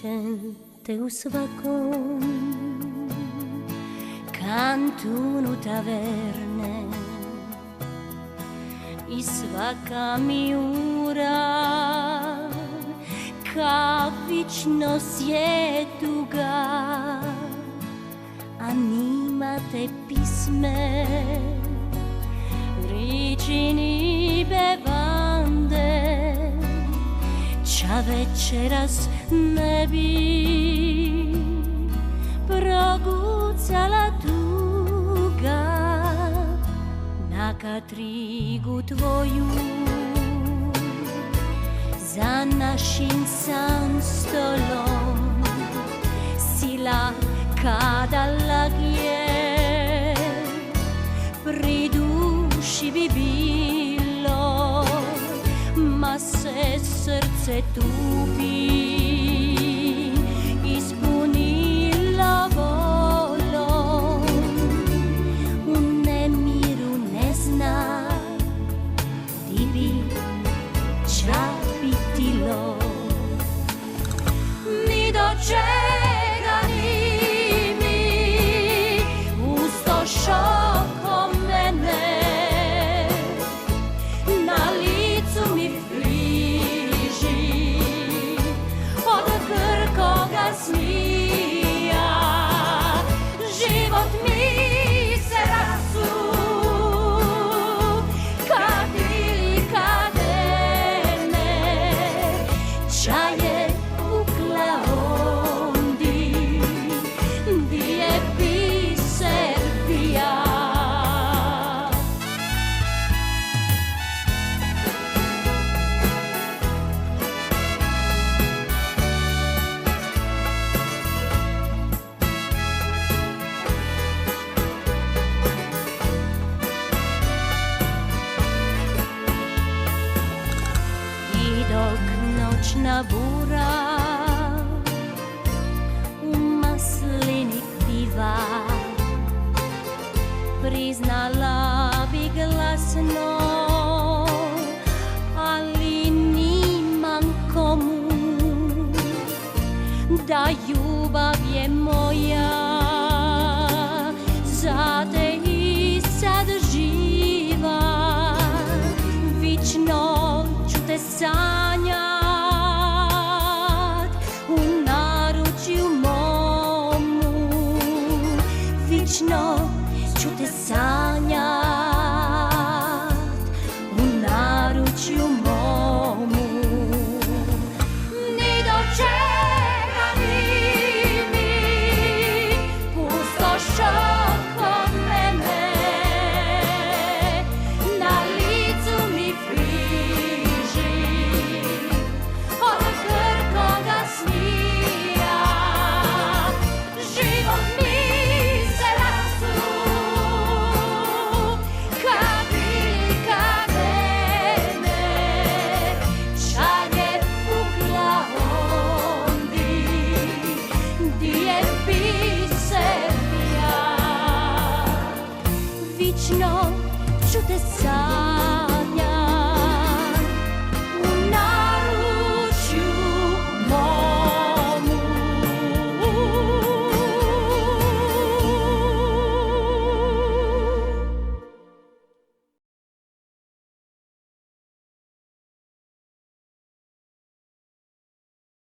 gente u svakom kantunu taverne i svaka mi ura kavičnost je tuga, a nimate pisme ričini bevande. Ča večeras ne bi progucala tuga na katrigu tvoju za našim san stolom. Sila kada lagje pri duši bi bilo, ma se srce tupi ispunila volom. U nemiru ne zna di bi ča bitilo, ni do čega ni mi ustoš oko mene. Na licu mi friži od grkoga smija, život mi se rasu kad ili kad ne. Čaje ukla ondi di je biser bija. I dok noćna bura u maslini piva, priznala bi glasno, ali nimam komu, da ljubav je moja za te i sad živa. Vično ću te sanjat u naručju momu. Vično ću te sanjat u naručju momu. Ni do čega ni mi pustoš oko mene. Na licu mi friži od grkoga smija, život mi se rasu kad ili kad ne. Čaje ukla ondi di je biser bija. Vično ću te sanjat